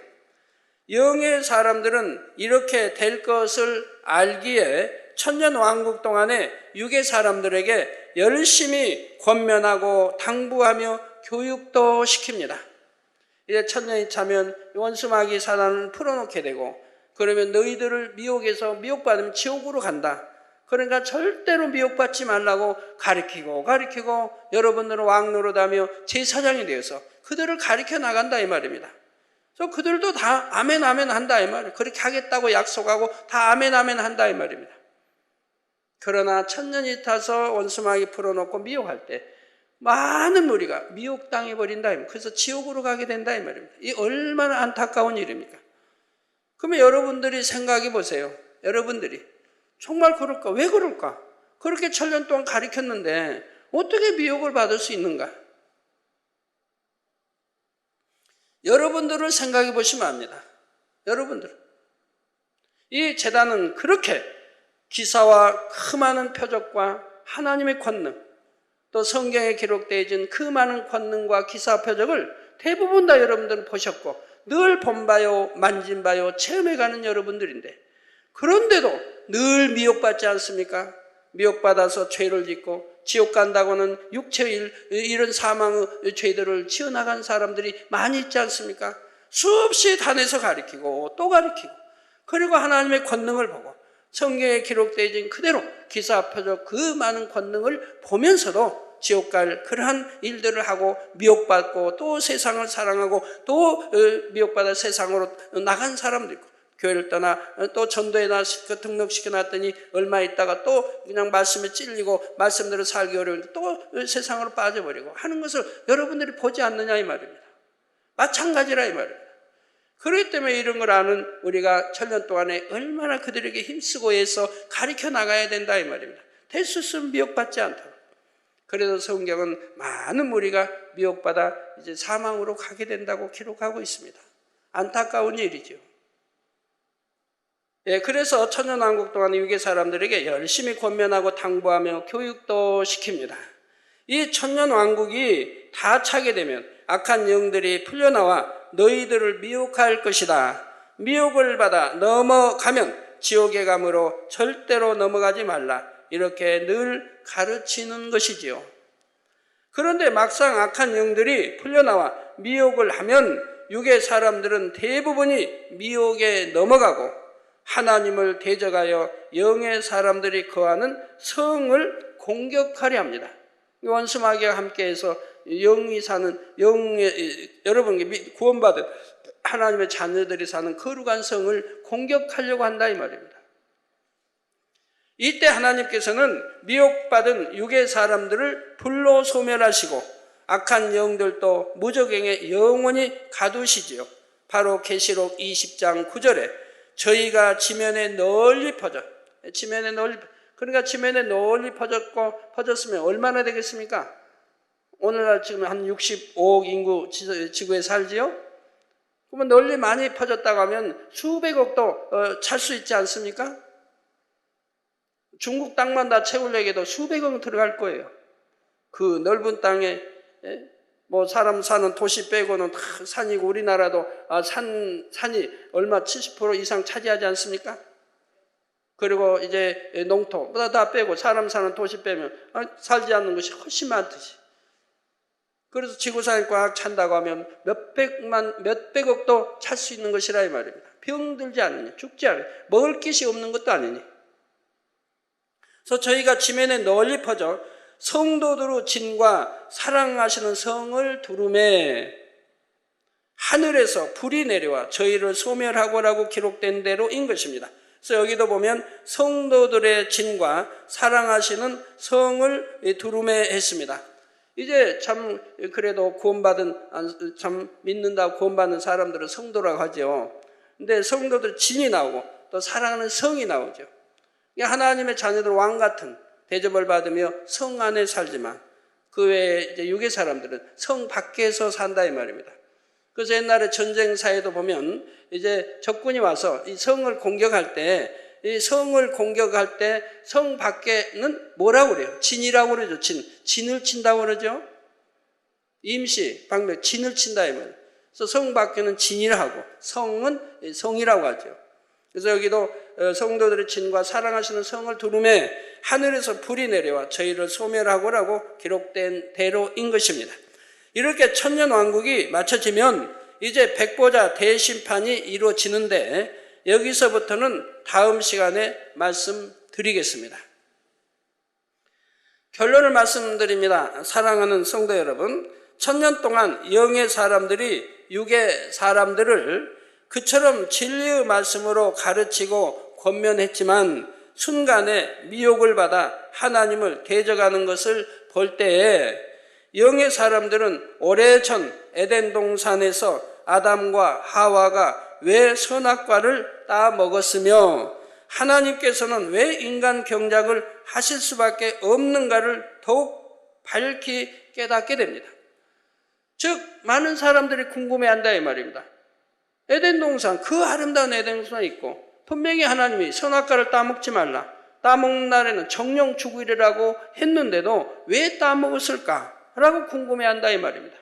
영의 사람들은 이렇게 될 것을 알기에 1000년 왕국 동안에 육의 사람들에게 열심히 권면하고 당부하며 교육도 시킵니다. 이제 1000년이 차면 원수마귀 사단을 풀어놓게 되고 그러면 너희들을 미혹해서 미혹받으면 지옥으로 간다. 그러니까 절대로 미혹받지 말라고 가르치고 여러분들은 왕노릇하며 제사장이 되어서 그들을 가르쳐 나간다 이 말입니다. 그래서 그들도 다 아멘 아멘 한다 이 말이에요. 그렇게 하겠다고 약속하고 다 아멘 아멘 한다 이 말입니다. 그러나 1000년이 타서 원수마귀 풀어놓고 미혹할 때 많은 무리가 미혹당해 버린다. 그래서 지옥으로 가게 된다 이 말입니다. 이 얼마나 안타까운 일입니까? 그러면 여러분들이 생각해 보세요. 여러분들이 정말 그럴까? 왜 그럴까? 그렇게 1000년 동안 가르쳤는데 어떻게 미혹을 받을 수 있는가? 여러분들을 생각해 보시면 압니다. 여러분들. 이 제단은 그렇게 기사와 그 많은 표적과 하나님의 권능, 또 성경에 기록되어 있는 그 많은 권능과 기사 표적을 대부분 다 여러분들은 보셨고 늘 본바요, 만진바요, 체험해가는 여러분들인데 그런데도 늘 미혹받지 않습니까? 미혹받아서 죄를 짓고 지옥 간다고는 육체의 이런 사망의 죄들을 지어나간 사람들이 많이 있지 않습니까? 수없이 단에서 가르치고 또 가르치고 그리고 하나님의 권능을 보고 성경에 기록되어 있는 그대로 기사 표적 그 많은 권능을 보면서도 지옥 갈 그러한 일들을 하고 미혹받고 또 세상을 사랑하고 또 미혹받아 세상으로 나간 사람도 있고 교회를 떠나 또 전도에 등록시켜 놨더니 얼마 있다가 또 그냥 말씀에 찔리고 말씀대로 살기 어려운데 또 세상으로 빠져버리고 하는 것을 여러분들이 보지 않느냐 이 말입니다. 마찬가지라 이 말입니다. 그렇기 때문에 이런 걸 아는 우리가 1000년 동안에 얼마나 그들에게 힘쓰고 해서 가르쳐 나가야 된다 이 말입니다. 될 수 있으면 미혹받지 않도록. 그래서 성경은 많은 무리가 미혹받아 이제 사망으로 가게 된다고 기록하고 있습니다. 안타까운 일이죠. 예, 그래서 천년왕국 동안 유괴 사람들에게 열심히 권면하고 당부하며 교육도 시킵니다. 이 천년왕국이 다 차게 되면 악한 영들이 풀려나와 너희들을 미혹할 것이다. 미혹을 받아 넘어가면 지옥의 감으로 절대로 넘어가지 말라. 이렇게 늘 가르치는 것이지요. 그런데 막상 악한 영들이 풀려나와 미혹을 하면 유괴 사람들은 대부분이 미혹에 넘어가고 하나님을 대적하여 영의 사람들이 거하는 성을 공격하려 합니다. 원수마귀와 함께해서 영이 사는 여러분 구원받은 하나님의 자녀들이 사는 거룩한 성을 공격하려고 한다 이 말입니다. 이때 하나님께서는 미혹받은 유괴 사람들을 불로 소멸하시고 악한 영들도 무저갱에 영원히 가두시지요. 바로 계시록 20장 9절에 저희가 지면에 널리 퍼져, 그러니까 지면에 널리 퍼졌으면 얼마나 되겠습니까? 오늘날 지금 한 65억 인구 지구에 살지요? 그러면 널리 많이 퍼졌다고 하면 수백억도 찰 수 있지 않습니까? 중국 땅만 다 채우려고 해도 수백억 들어갈 거예요. 그 넓은 땅에 뭐 사람 사는 도시 빼고는 다 산이고 우리나라도 산이 얼마 70% 이상 차지하지 않습니까? 그리고 이제 농토 다 빼고 사람 사는 도시 빼면 살지 않는 것이 훨씬 많듯이. 그래서 지구상에 꽉 찬다고 하면 몇백억도 찰 수 있는 것이라 이 말입니다. 병들지 않으니, 죽지 않으니, 먹을 것이 없는 것도 아니니. 그래서 저희가 지면에 널리 퍼져 성도들의 진과 사랑하시는 성을 두루매 하늘에서 불이 내려와 저희를 소멸하고라고 기록된 대로인 것입니다. 그래서 여기도 보면 성도들의 진과 사랑하시는 성을 두루매 했습니다. 이제 참 그래도 구원받은 참 믿는다고 구원받는 사람들은 성도라고 하죠. 근데 성도들 진이 나오고 또 사랑하는 성이 나오죠. 하나님의 자녀들 왕 같은 대접을 받으며 성 안에 살지만 그 외에 이제 유괴 사람들은 성 밖에서 산다 이 말입니다. 그래서 옛날에 전쟁사에도 보면 이제 적군이 와서 이 성을 공격할 때 이 성을 공격할 때 성 밖에는 뭐라고 그래요? 진이라고 그러죠. 진을 친다고 그러죠. 임시 방벽 진을 친다 이 말이에요. 그래서 성 밖에는 진이라 하고 성은 성이라고 하죠. 그래서 여기도 성도들의 진과 사랑하시는 성을 두루매 하늘에서 불이 내려와 저희를 소멸하고라고 기록된 대로인 것입니다. 이렇게 천년왕국이 마쳐지면 이제 백보자 대심판이 이루어지는데 여기서부터는 다음 시간에 말씀드리겠습니다. 결론을 말씀드립니다. 사랑하는 성도 여러분, 천년 동안 영의 사람들이 육의 사람들을 그처럼 진리의 말씀으로 가르치고 권면했지만 순간에 미혹을 받아 하나님을 대적하는 것을 볼 때에 영의 사람들은 오래전 에덴 동산에서 아담과 하와가 왜 선악과를 따먹었으며 하나님께서는 왜 인간 경작을 하실 수밖에 없는가를 더욱 밝히 깨닫게 됩니다. 즉 많은 사람들이 궁금해한다 이 말입니다. 에덴 동산, 그 아름다운 에덴 동산이 있고 분명히 하나님이 선악과를 따먹지 말라, 따먹는 날에는 정령 죽으리라고 했는데도 왜 따먹었을까라고 궁금해한다 이 말입니다.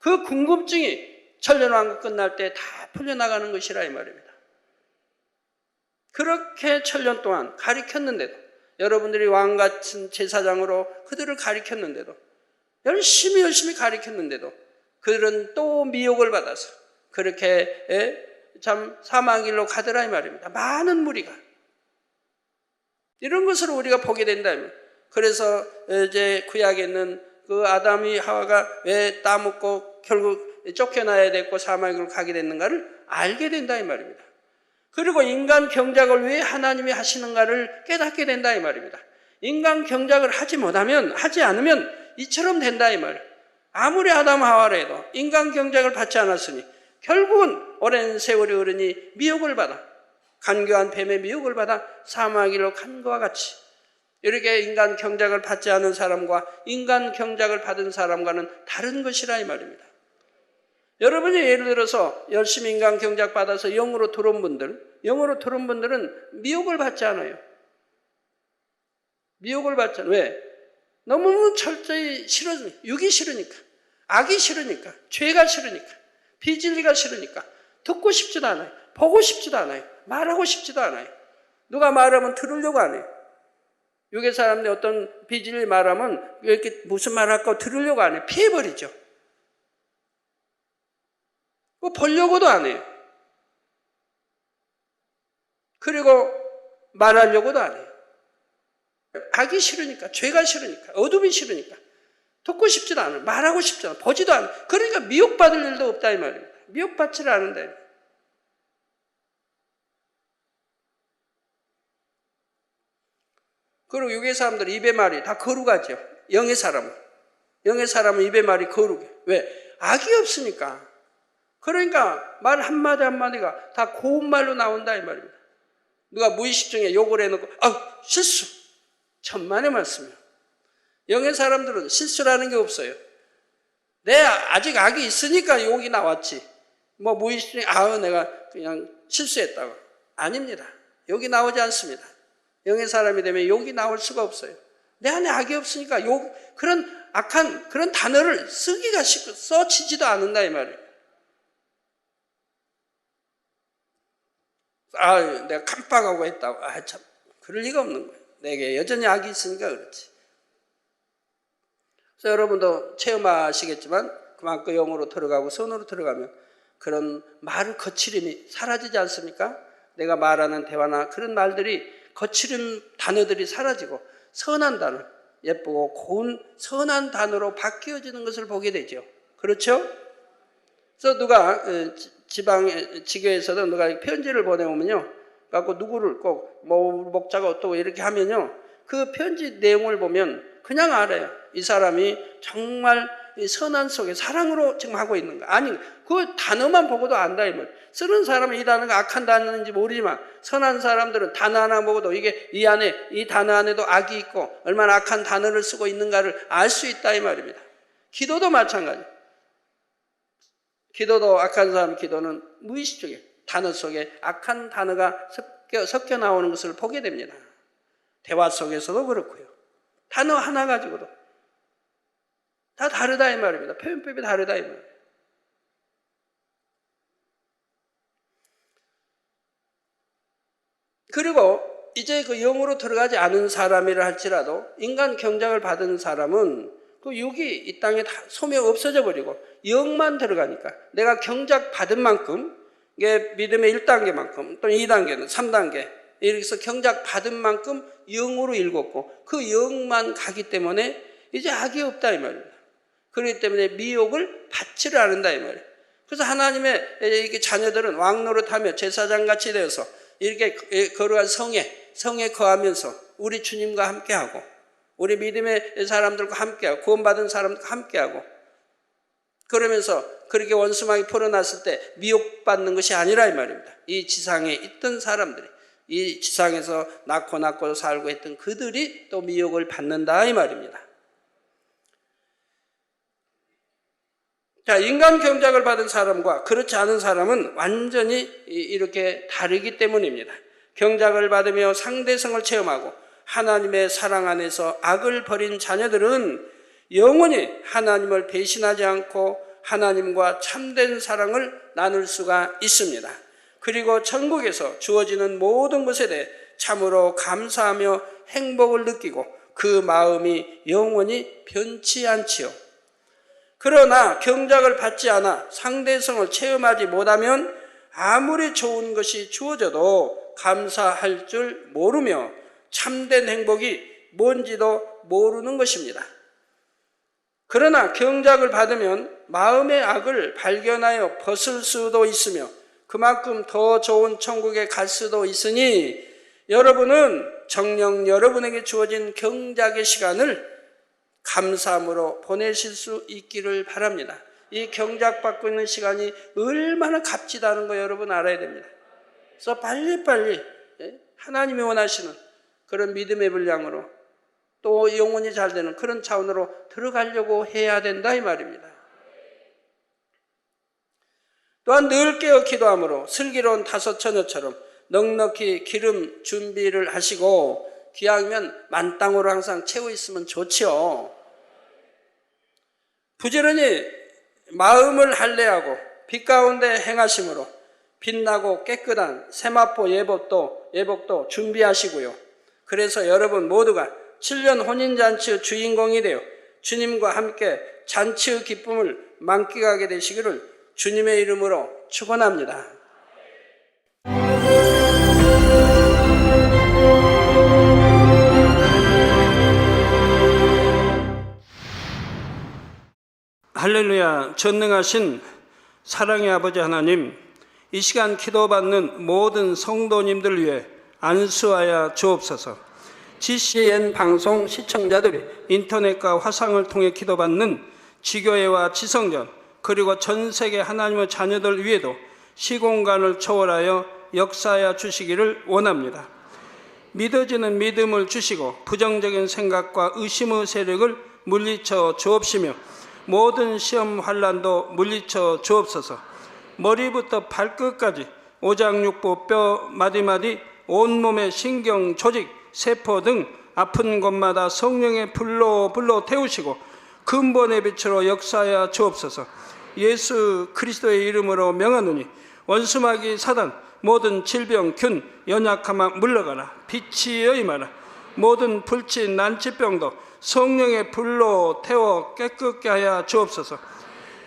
그 궁금증이 천년왕국 끝날 때 다 풀려나가는 것이라 이 말입니다. 그렇게 천년 동안 가리켰는데도, 여러분들이 왕같은 제사장으로 그들을 가리켰는데도, 열심히 가리켰는데도 그들은 또 미혹을 받아서 그렇게 참 사망길로 가더라 이 말입니다. 많은 무리가. 이런 것을 우리가 보게 된다면, 그래서 이제 구약에 있는 그 아담이 하와가 왜 따먹고 결국 쫓겨나야 됐고 사망길로 가게 됐는가를 알게 된다 이 말입니다. 그리고 인간 경작을 왜 하나님이 하시는가를 깨닫게 된다 이 말입니다. 인간 경작을 하지 않으면 이처럼 된다 이 말. 아무리 아담 하와라 해도 인간 경작을 받지 않았으니 결국은 오랜 세월이 흐르니 미혹을 받아, 간교한 뱀의 미혹을 받아 사망길로 간 것과 같이 이렇게 인간 경작을 받지 않은 사람과 인간 경작을 받은 사람과는 다른 것이라 이 말입니다. 여러분이 예를 들어서 열심히 인간 경작 받아서 영으로 들어온 분들은 미혹을 받지 않아요. 미혹을 받지 않아요. 왜? 너무 철저히 싫어지니까, 육이 싫으니까, 악이 싫으니까, 죄가 싫으니까, 비진리가 싫으니까, 듣고 싶지도 않아요. 보고 싶지도 않아요. 말하고 싶지도 않아요. 누가 말하면 들으려고 안 해요. 육의 사람들이 어떤 비진리 말하면 이렇게 무슨 말 할까 들으려고 안 해요. 피해버리죠. 보려고도 안 해요. 그리고 말하려고도 안 해요. 악이 싫으니까, 죄가 싫으니까, 어둠이 싫으니까, 듣고 싶지도 않아요. 말하고 싶지도 않아요. 보지도 않아요. 그러니까 미혹받을 일도 없다 이 말입니다. 미혹받지를 않은다. 그리고 육의 사람들은 입의 말이 다 거룩하죠. 영의 사람은 입의 말이 거룩해. 왜? 악이 없으니까. 그러니까 말 한마디 한마디가 다 고운 말로 나온다 이 말입니다. 누가 무의식 중에 욕을 해놓고 실수! 천만의 말씀이에요. 영의 사람들은 실수라는 게 없어요. 아직 악이 있으니까 욕이 나왔지. 무의식 중에 내가 그냥 실수했다고. 아닙니다. 욕이 나오지 않습니다. 영의 사람이 되면 욕이 나올 수가 없어요. 내 안에 악이 없으니까 그런 악한 그런 단어를 쓰기가 쉽고 써지지도 않는다 이 말이에요. 내가 깜빡하고 했다고. 참 그럴 리가 없는 거예요. 내게 여전히 악이 있으니까 그렇지. 그래서 여러분도 체험하시겠지만 그만큼 영으로 들어가고 선으로 들어가면 그런 말 거칠음이 사라지지 않습니까? 내가 말하는 대화나 그런 말들이 거칠은 단어들이 사라지고 선한 단어, 예쁘고 고운 선한 단어로 바뀌어지는 것을 보게 되죠. 그렇죠? 그래서 누가 지교에서도 누가 편지를 보내오면요, 갖고 누구를 꼭 목자가 어떠고 이렇게 하면요, 그 편지 내용을 보면 그냥 알아요. 이 사람이 정말 선한 속에 사랑으로 지금 하고 있는 거. 아니, 그 단어만 보고도 안다 이 말. 쓰는 사람은 이 단어가 악한 단어인지 모르지만 선한 사람들은 단어 하나 보고도 이게 이 단어 안에도 악이 있고 얼마나 악한 단어를 쓰고 있는가를 알 수 있다 이 말입니다. 기도도 마찬가지. 기도도 악한 사람 기도는 무의식 중에 단어 속에 악한 단어가 섞여 나오는 것을 보게 됩니다. 대화 속에서도 그렇고요. 단어 하나 가지고도 다 다르다 이 말입니다. 표현법이 다르다 이 말입니다. 그리고 이제 그 영으로 들어가지 않은 사람이라 할지라도 인간 경작을 받은 사람은 그 육이 이 땅에 다 소멸 없어져 버리고 영만 들어가니까 내가 경작 받은 만큼 이게 믿음의 1단계만큼 또는 2단계는 3단계 이렇게 해서 경작 받은 만큼 영으로 읽었고 그 영만 가기 때문에 이제 악이 없다 이 말입니다. 그렇기 때문에 미혹을 받지를 않는다 이 말이에요. 그래서 하나님의 이렇게 자녀들은 왕노릇하며 제사장같이 되어서 이렇게 거룩한 성에 거하면서 우리 주님과 함께하고 우리 믿음의 사람들과 함께하고 구원받은 사람들과 함께하고 그러면서 그렇게 원수막이 풀어났을 때 미혹받는 것이 아니라 이 말입니다. 이 지상에 있던 사람들이 이 지상에서 낳고 살고 했던 그들이 또 미혹을 받는다 이 말입니다. 자, 인간 경작을 받은 사람과 그렇지 않은 사람은 완전히 이렇게 다르기 때문입니다. 경작을 받으며 상대성을 체험하고 하나님의 사랑 안에서 악을 버린 자녀들은 영원히 하나님을 배신하지 않고 하나님과 참된 사랑을 나눌 수가 있습니다. 그리고 천국에서 주어지는 모든 것에 대해 참으로 감사하며 행복을 느끼고 그 마음이 영원히 변치 않지요. 그러나 경작을 받지 않아 상대성을 체험하지 못하면 아무리 좋은 것이 주어져도 감사할 줄 모르며 참된 행복이 뭔지도 모르는 것입니다. 그러나 경작을 받으면 마음의 악을 발견하여 벗을 수도 있으며 그만큼 더 좋은 천국에 갈 수도 있으니 여러분은 정녕 여러분에게 주어진 경작의 시간을 감사함으로 보내실 수 있기를 바랍니다. 이 경작받고 있는 시간이 얼마나 값지다는 거 여러분 알아야 됩니다. 그래서 빨리빨리 하나님이 원하시는 그런 믿음의 분량으로 또 영혼이 잘 되는 그런 차원으로 들어가려고 해야 된다 이 말입니다. 또한 늘 깨어 기도함으로 슬기로운 다섯 처녀처럼 넉넉히 기름 준비를 하시고 기왕이면 만땅으로 항상 채워 있으면 좋지요. 부지런히 마음을 할례하고 빛 가운데 행하심으로 빛나고 깨끗한 세마포 예복도 준비하시고요. 그래서 여러분 모두가 7년 혼인잔치의 주인공이 되어 주님과 함께 잔치의 기쁨을 만끽하게 되시기를 주님의 이름으로 축원합니다. 할렐루야. 전능하신 사랑의 아버지 하나님, 이 시간 기도받는 모든 성도님들 위해 안수하여 주옵소서. GCN 방송 시청자들이 인터넷과 화상을 통해 기도받는 지교회와 지성전 그리고 전 세계 하나님의 자녀들 위에도 시공간을 초월하여 역사하여 주시기를 원합니다. 믿어지는 믿음을 주시고 부정적인 생각과 의심의 세력을 물리쳐 주옵시며 모든 시험 환난도 물리쳐 주옵소서. 머리부터 발끝까지 오장육부 뼈 마디마디 온몸의 신경 조직 세포 등 아픈 곳마다 성령의 불로 태우시고 근본의 빛으로 역사하여 주옵소서. 예수 그리스도의 이름으로 명하노니 원수마귀 사단 모든 질병 균 연약함아 물러가라. 빛이여 임하라. 모든 불치 난치병도 성령의 불로 태워 깨끗게 하여 주옵소서.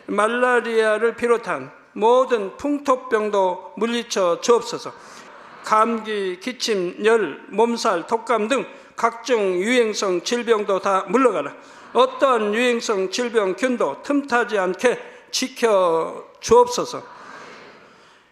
말라리아를 비롯한 모든 풍토병도 물리쳐 주옵소서. 감기, 기침, 열, 몸살, 독감 등 각종 유행성 질병도 다 물러가라. 어떠한 유행성 질병 균도 틈타지 않게 지켜 주옵소서.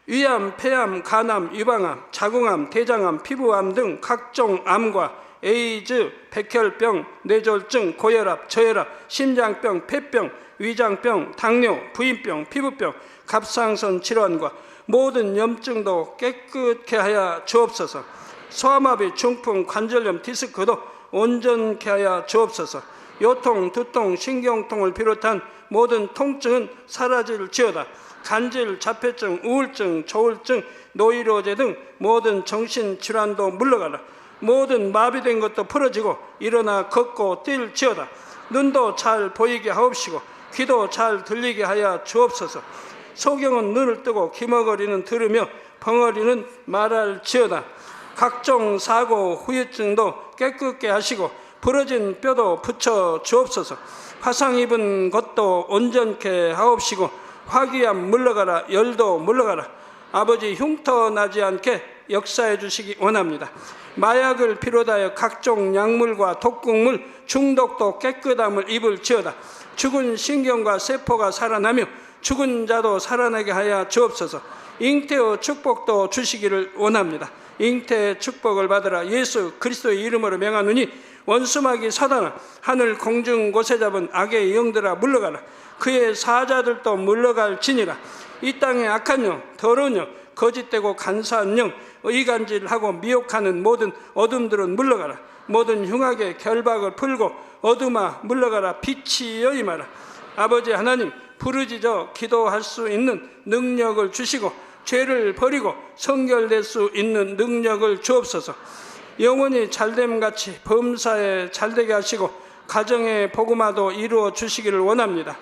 위암, 폐암, 간암, 유방암, 자궁암, 대장암, 피부암 등 각종 암과 에이즈, 백혈병, 뇌졸중, 고혈압, 저혈압, 심장병, 폐병, 위장병, 당뇨, 부인병, 피부병, 갑상선 질환과 모든 염증도 깨끗게 하여 주옵소서. 소아마비, 중풍, 관절염, 디스크도 온전케 하여 주옵소서. 요통, 두통, 신경통을 비롯한 모든 통증은 사라질지어다. 간질, 자폐증, 우울증, 조울증, 노이로제 등 모든 정신질환도 물러가라. 모든 마비된 것도 풀어지고 일어나 걷고 뛸지어다. 눈도 잘 보이게 하옵시고 귀도 잘 들리게 하여 주옵소서. 소경은 눈을 뜨고 기머거리는 들으며 벙어리는 말할지어다. 각종 사고 후유증도 깨끗게 하시고 부러진 뼈도 붙여 주옵소서. 화상 입은 것도 온전케 하옵시고 화기암 물러가라. 열도 물러가라. 아버지 흉터 나지 않게 역사해 주시기 원합니다. 마약을 비롯하여 각종 약물과 독극물 중독도 깨끗함을 입을지어다. 죽은 신경과 세포가 살아나며 죽은 자도 살아나게 하여 주옵소서. 잉태의 축복도 주시기를 원합니다. 잉태의 축복을 받으라. 예수 그리스도의 이름으로 명하노니 원수마귀 사단아 하늘 공중 곳에 잡은 악의 영들아 물러가라. 그의 사자들도 물러갈지니라. 이 땅의 악한 영, 더러운 영, 거짓되고 간사한 영, 의간질하고 미혹하는 모든 어둠들은 물러가라. 모든 흉악의 결박을 풀고 어둠아 물러가라. 빛이여 임하라. 아버지 하나님, 부르짖어 기도할 수 있는 능력을 주시고 죄를 버리고 성결될 수 있는 능력을 주옵소서. 영혼이 잘됨같이 범사에 잘되게 하시고 가정의 복음화도 이루어 주시기를 원합니다.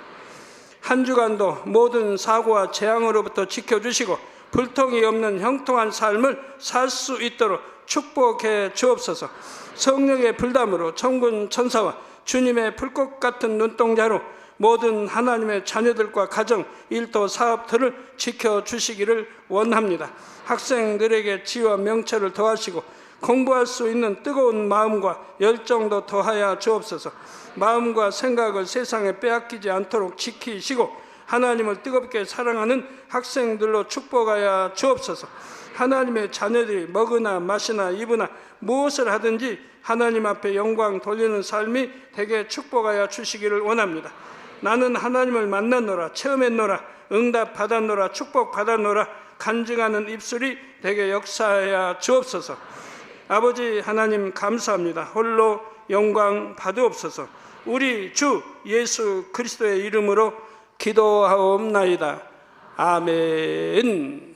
한 주간도 모든 사고와 재앙으로부터 지켜주시고 불통이 없는 형통한 삶을 살 수 있도록 축복해 주옵소서. 성령의 불담으로 천군 천사와 주님의 불꽃 같은 눈동자로 모든 하나님의 자녀들과 가정, 일도, 사업들을 지켜주시기를 원합니다. 학생들에게 지혜와 명철을 더하시고 공부할 수 있는 뜨거운 마음과 열정도 더하여 주옵소서. 마음과 생각을 세상에 빼앗기지 않도록 지키시고 하나님을 뜨겁게 사랑하는 학생들로 축복하여 주옵소서. 하나님의 자녀들이 먹으나 마시나 입으나 무엇을 하든지 하나님 앞에 영광 돌리는 삶이 되게 축복하여 주시기를 원합니다. 나는 하나님을 만났노라, 체험했노라, 응답 받았노라, 축복 받았노라 간증하는 입술이 되게 역사하여 주옵소서. 아버지 하나님 감사합니다. 홀로 영광 받으옵소서. 우리 주 예수 그리스도의 이름으로 기도하옵나이다. 아멘.